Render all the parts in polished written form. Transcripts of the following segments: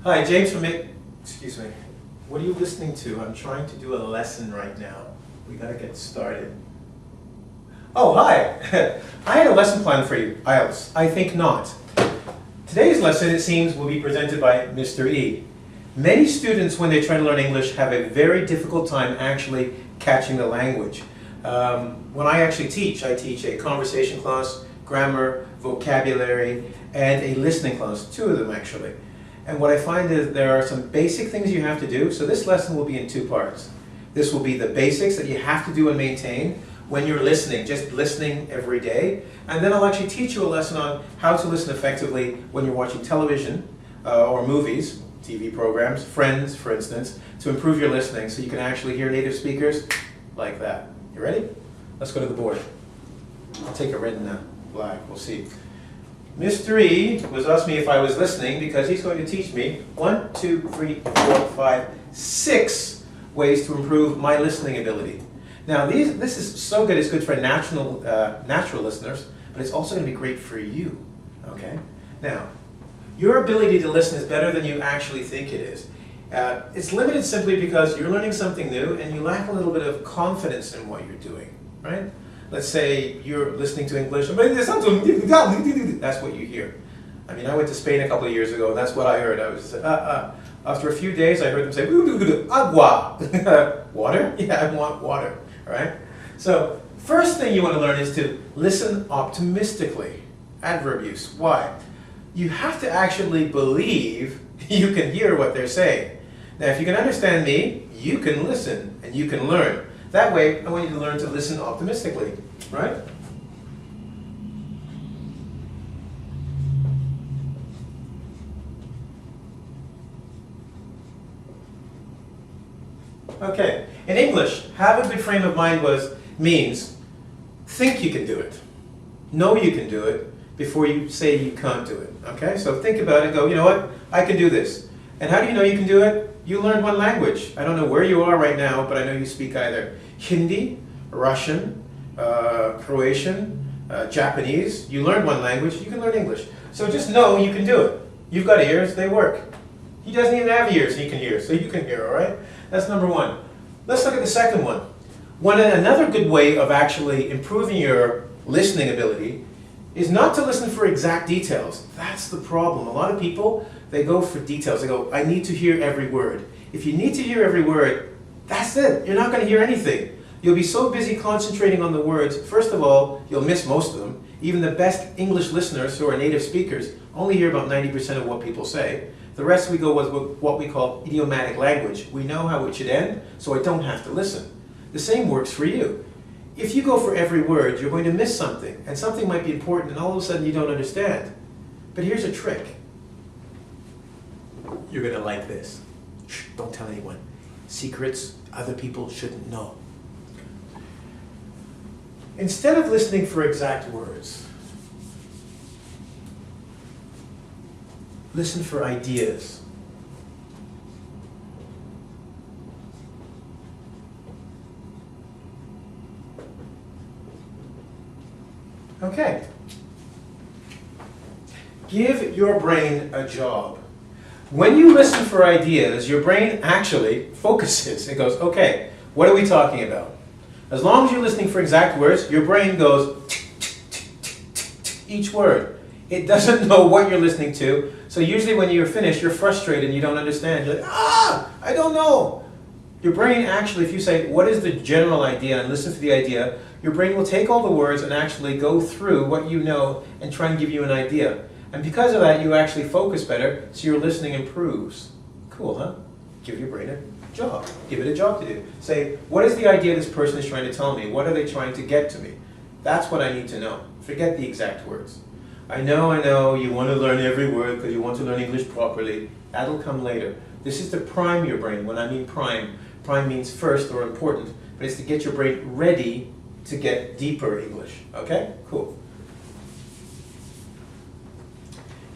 Hi, James from excuse me. What are you listening to? I'm trying to do a lesson right now. We gotta get started. Oh, hi. I had a lesson plan for you, IELTS. I think not. Today's lesson, it seems, will be presented by Mr. E. Many students, when they try to learn English, have a very difficult time actually catching the language. When I actually teach, I teach a conversation class, grammar, vocabulary, and a listening class, 2 of them actually. And what I find is there are some basic things you have to do. So this lesson will be in 2 parts. This will be the basics that you have to do and maintain when you're listening, just listening every day. And then I'll actually teach you a lesson on how to listen effectively when you're watching television or movies, TV programs, Friends, for instance, to improve your listening so you can actually hear native speakers like that. You ready? Let's go to the board. I'll take a red and black. We'll see. Mr. E was asking me if I was listening because he's going to teach me 1, 2, 3, 4, 5, 6 ways to improve my listening ability. Now, this is so good. It's good for natural listeners, but it's also going to be great for you. Okay? Now, your ability to listen is better than you actually think it is. It's limited simply because you're learning something new and you lack a little bit of confidence in what you're doing, right? Let's say you're listening to English, that's what you hear. I mean, I went to Spain a couple of years ago and that's what I heard. I was, After a few days I heard them say, agua, water? Yeah, I want water, right? So, first thing you want to learn is to listen optimistically. Adverb use. Why? You have to actually believe you can hear what they're saying. Now, if you can understand me, you can listen and you can learn. That way, I want you to learn to listen optimistically, right? Okay, in English, have a good frame of mind means think you can do it, know you can do it before you say you can't do it. Okay, so think about it, go, you know what, I can do this. And how do you know you can do it? You learned one language. I don't know where you are right now, but I know you speak either Hindi, Russian, Croatian, Japanese. You learned one language, you can learn English. So just know you can do it. You've got ears, they work. He doesn't even have ears, he can hear, so you can hear, all right? That's number 1. Let's look at the second one. Another good way of actually improving your listening ability is not to listen for exact details. That's the problem. A lot of people, they go for details. They go, I need to hear every word. If you need to hear every word, that's it. You're not going to hear anything. You'll be so busy concentrating on the words, first of all, you'll miss most of them. Even the best English listeners who are native speakers only hear about 90% of what people say. The rest we go with what we call idiomatic language. We know how it should end, so I don't have to listen. The same works for you. If you go for every word, you're going to miss something, and something might be important, and all of a sudden you don't understand. But here's a trick. You're going to like this. Shh, don't tell anyone. Secrets other people shouldn't know. Instead of listening for exact words, listen for ideas. Okay. Give your brain a job. When you listen for ideas, your brain actually focuses. It goes, okay, what are we talking about? As long as you're listening for exact words, your brain goes each word. It doesn't know what you're listening to, so usually when you're finished, you're frustrated and you don't understand. You're like, I don't know. Your brain actually, if you say, what is the general idea, and listen for the idea, your brain will take all the words and actually go through what you know and try and give you an idea. And because of that, you actually focus better, so your listening improves. Cool, huh? Give your brain a job. Give it a job to do. Say, what is the idea this person is trying to tell me? What are they trying to get to me? That's what I need to know. Forget the exact words. I know, you want to learn every word because you want to learn English properly. That'll come later. This is to prime your brain. When I mean prime means first or important, but it's to get your brain ready to get deeper English. Okay? Cool.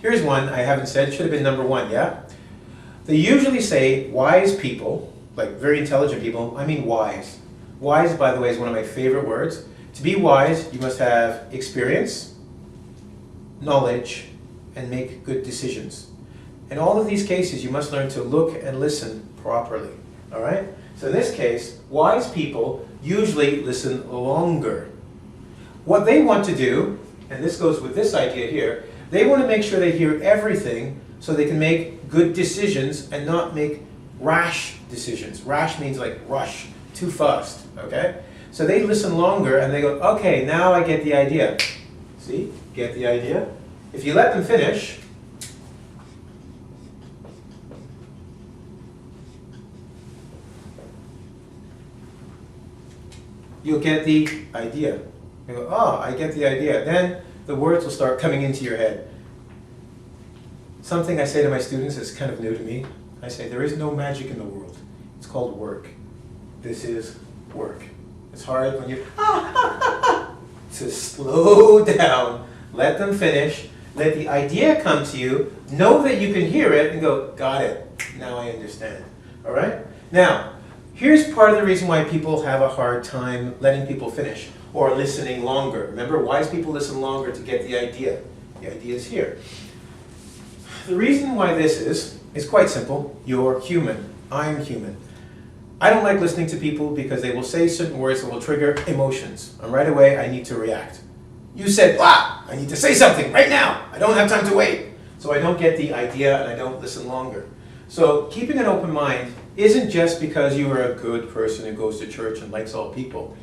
Here's one I haven't said. It should have been number 1, yeah? They usually say wise people, like very intelligent people, I mean wise. Wise, by the way, is one of my favorite words. To be wise, you must have experience, knowledge, and make good decisions. In all of these cases, you must learn to look and listen properly. All right? So in this case, wise people usually listen longer. What they want to do, and this goes with this idea here, they want to make sure they hear everything so they can make good decisions and not make rash decisions. Rash means like rush, too fast, okay? So they listen longer and they go, okay, now I get the idea. See, get the idea? If you let them finish, you'll get the idea. You go, oh, I get the idea. Then the words will start coming into your head. Something I say to my students is kind of new to me. I say, there is no magic in the world. It's called work. This is work. It's hard when you to slow down, let them finish, let the idea come to you, know that you can hear it, and go, got it, now I understand. All right? Now, here's part of the reason why people have a hard time letting people finish or listening longer. Remember, wise people listen longer to get the idea. The idea is here. The reason why this is quite simple. You're human. I'm human. I don't like listening to people because they will say certain words that will trigger emotions. And right away, I need to react. You said, ah, I need to say something right now. I don't have time to wait. So I don't get the idea and I don't listen longer. So keeping an open mind isn't just because you are a good person who goes to church and likes all people.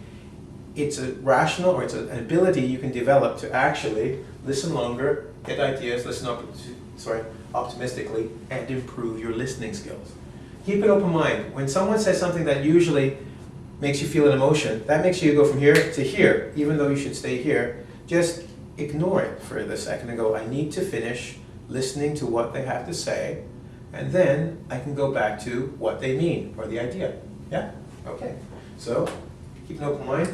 It's a rational, or it's an ability you can develop to actually listen longer, get ideas, listen optimistically, and improve your listening skills. Keep an open mind. When someone says something that usually makes you feel an emotion, that makes you go from here to here, even though you should stay here. Just ignore it for a second and go, I need to finish listening to what they have to say, and then I can go back to what they mean, or the idea. Yeah? Okay. So, keep an open mind.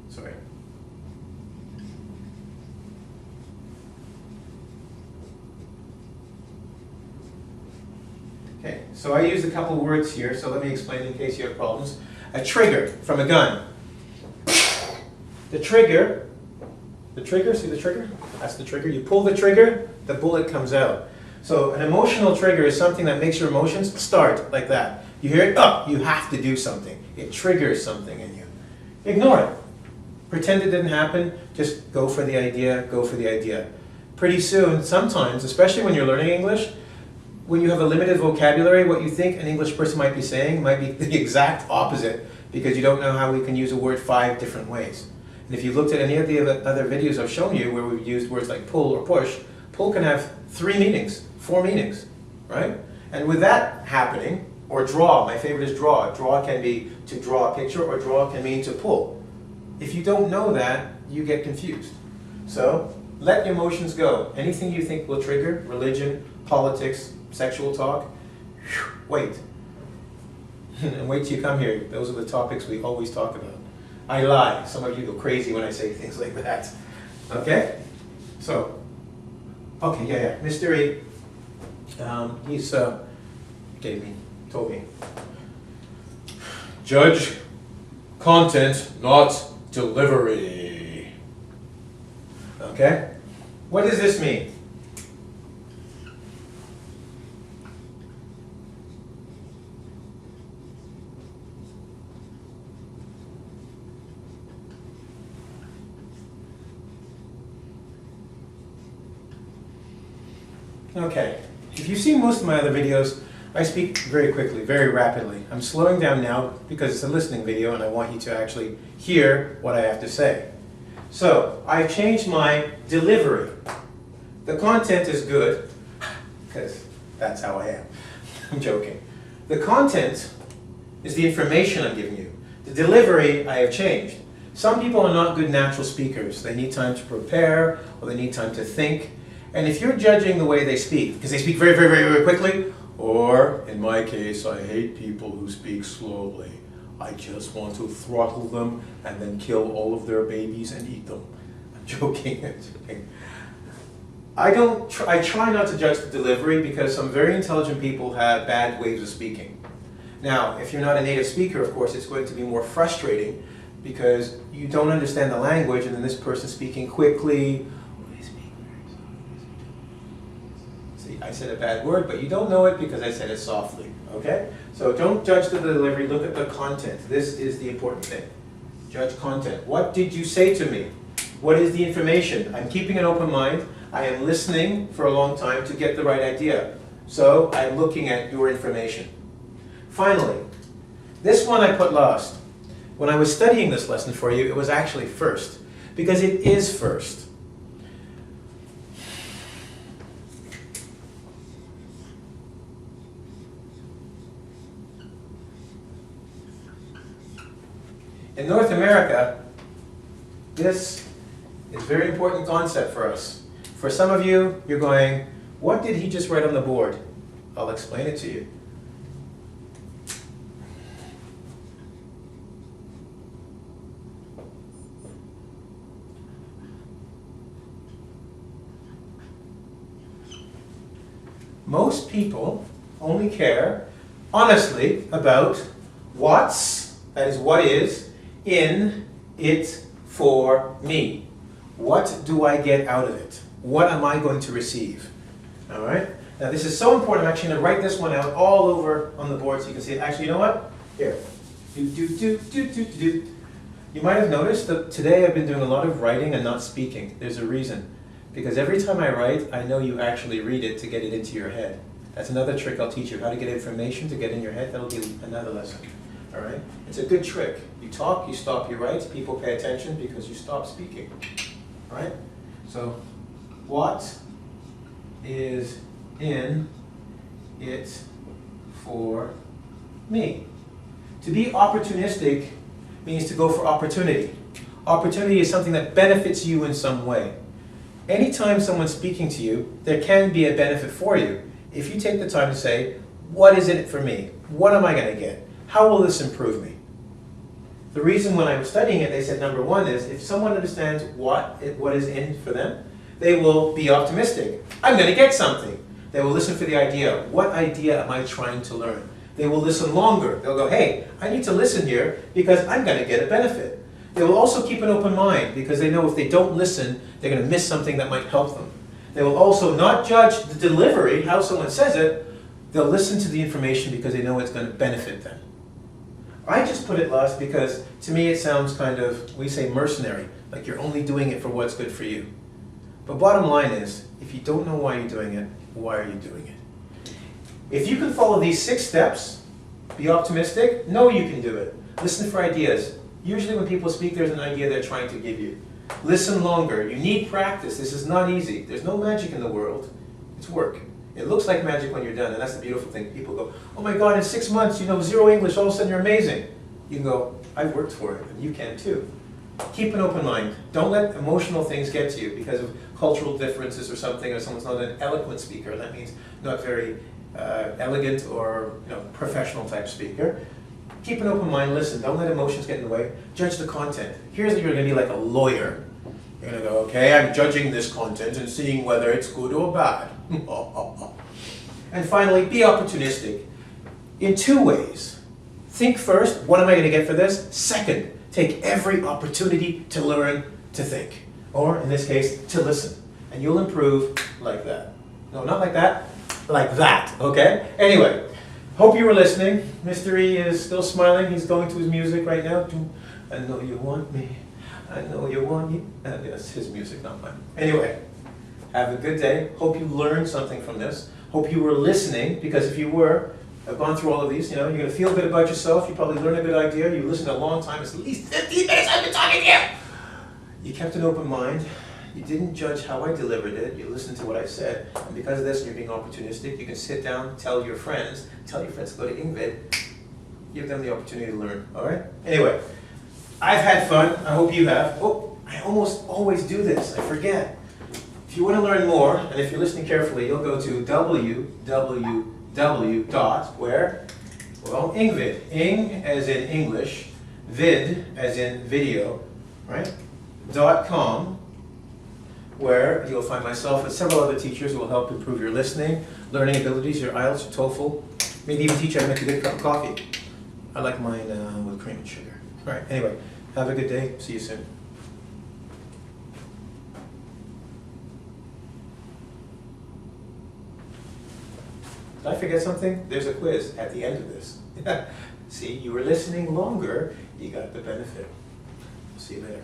Sorry. Okay, so I used a couple words here, so let me explain in case you have problems. A trigger from a gun. The trigger, see the trigger? That's the trigger. You pull the trigger, the bullet comes out. So an emotional trigger is something that makes your emotions start like that. You hear it, oh, you have to do something. It triggers something in you. Ignore it. Pretend it didn't happen. Just go for the idea, go for the idea. Pretty soon, sometimes, especially when you're learning English, when you have a limited vocabulary, what you think an English person might be saying might be the exact opposite because you don't know how we can use a word 5 different ways. And if you looked at any of the other videos I've shown you where we've used words like pull or push, pull can have 3 meanings, 4 meanings, right? And with that happening, or draw, my favorite is draw. Draw can be to draw a picture, or draw can mean to pull. If you don't know that, you get confused. So let your emotions go. Anything you think will trigger, religion, politics, sexual talk, wait. And wait till you come here. Those are the topics we always talk about. I lie. Some of you go crazy when I say things like that. Okay? So, okay, yeah. Mr. E, he's told me. Judge content, not delivery. Okay? What does this mean? Okay, if you've seen most of my other videos, I speak very quickly, very rapidly. I'm slowing down now because it's a listening video and I want you to actually hear what I have to say. So, I've changed my delivery. The content is good, because that's how I am. I'm joking. The content is the information I'm giving you. The delivery I have changed. Some people are not good natural speakers. They need time to prepare, or they need time to think. And if you're judging the way they speak, because they speak very, very, very, very quickly, or, in my case, I hate people who speak slowly. I just want to throttle them and then kill all of their babies and eat them. I'm joking, I'm joking. I try not to judge the delivery because some very intelligent people have bad ways of speaking. Now, if you're not a native speaker, of course, it's going to be more frustrating because you don't understand the language and then this person's speaking quickly. I said a bad word, but you don't know it because I said it softly, okay? So don't judge the delivery, look at the content. This is the important thing. Judge content. What did you say to me? What is the information? I'm keeping an open mind. I am listening for a long time to get the right idea. So I'm looking at your information. Finally, this one I put last. When I was studying this lesson for you, it was actually first, because it is first. In North America, this is a very important concept for us. For some of you, you're going, what did he just write on the board? I'll explain it to you. Most people only care, honestly, about what's, that is what is, in it for me. What do I get out of it? What am I going to receive? All right? Now this is so important, I'm actually going to write this one out all over on the board so you can see it. Actually, you know what? Here. You might have noticed that today I've been doing a lot of writing and not speaking. There's a reason. Because every time I write, I know you actually read it to get it into your head. That's another trick I'll teach you, how to get information to get in your head. That'll be another lesson. All right? It's a good trick. You talk, you stop, you write. People pay attention because you stop speaking. All right? So, what is in it for me? To be opportunistic means to go for opportunity. Opportunity is something that benefits you in some way. Anytime someone's speaking to you, there can be a benefit for you. If you take the time to say, what is in it for me? What am I going to get? How will this improve me? The reason when I was studying it, they said number one is, if someone understands what is in for them, they will be optimistic. I'm going to get something. They will listen for the idea. What idea am I trying to learn? They will listen longer. They'll go, hey, I need to listen here because I'm going to get a benefit. They will also keep an open mind because they know if they don't listen, they're going to miss something that might help them. They will also not judge the delivery, how someone says it. They'll listen to the information because they know it's going to benefit them. I just put it last because to me it sounds kind of, we say mercenary, like you're only doing it for what's good for you. But bottom line is, if you don't know why you're doing it, why are you doing it? If you can follow these 6 steps, be optimistic, know you can do it. Listen for ideas. Usually when people speak, there's an idea they're trying to give you. Listen longer. You need practice. This is not easy. There's no magic in the world. It's work. It looks like magic when you're done, and that's the beautiful thing. People go, oh my God, in 6 months, you know 0 English, all of a sudden you're amazing. You can go, I've worked for it, and you can too. Keep an open mind. Don't let emotional things get to you because of cultural differences or something, or someone's not an eloquent speaker. That means not very elegant or professional type speaker. Keep an open mind, listen, don't let emotions get in the way. Judge the content. Here's that you're going to be like a lawyer. You're going to go, okay, I'm judging this content and seeing whether it's good or bad. And finally, be opportunistic in 2 ways. Think first, what am I going to get for this? Second, take every opportunity to learn to think. Or, in this case, to listen. And you'll improve like that. No, not like that. Like that, okay? Anyway. Hope you were listening. Mr. E is still smiling. He's going to his music right now. I know you want me. I know you want me. That's his music, not mine. Anyway, have a good day. Hope you learned something from this. Hope you were listening, because if you were, I've gone through all of these, you're going to feel good about yourself. You probably learned a good idea. You listened a long time. It's at least 15 minutes I've been talking to you. You kept an open mind. You didn't judge how I delivered it. You listened to what I said. And because of this, you're being opportunistic. You can sit down, tell your friends to go to engVid. Give them the opportunity to learn. All right? Anyway, I've had fun. I hope you have. Oh, I almost always do this. I forget. If you want to learn more, and if you're listening carefully, you'll go to www.where? Well, engVid. Eng as in English, vid as in video, right? .com. Where you'll find myself and several other teachers who will help improve your listening, learning abilities, your IELTS, your TOEFL, maybe even teach you how to make a good cup of coffee. I like mine with cream and sugar. All right, anyway, have a good day. See you soon. Did I forget something? There's a quiz at the end of this. See, you were listening longer, you got the benefit. See you later.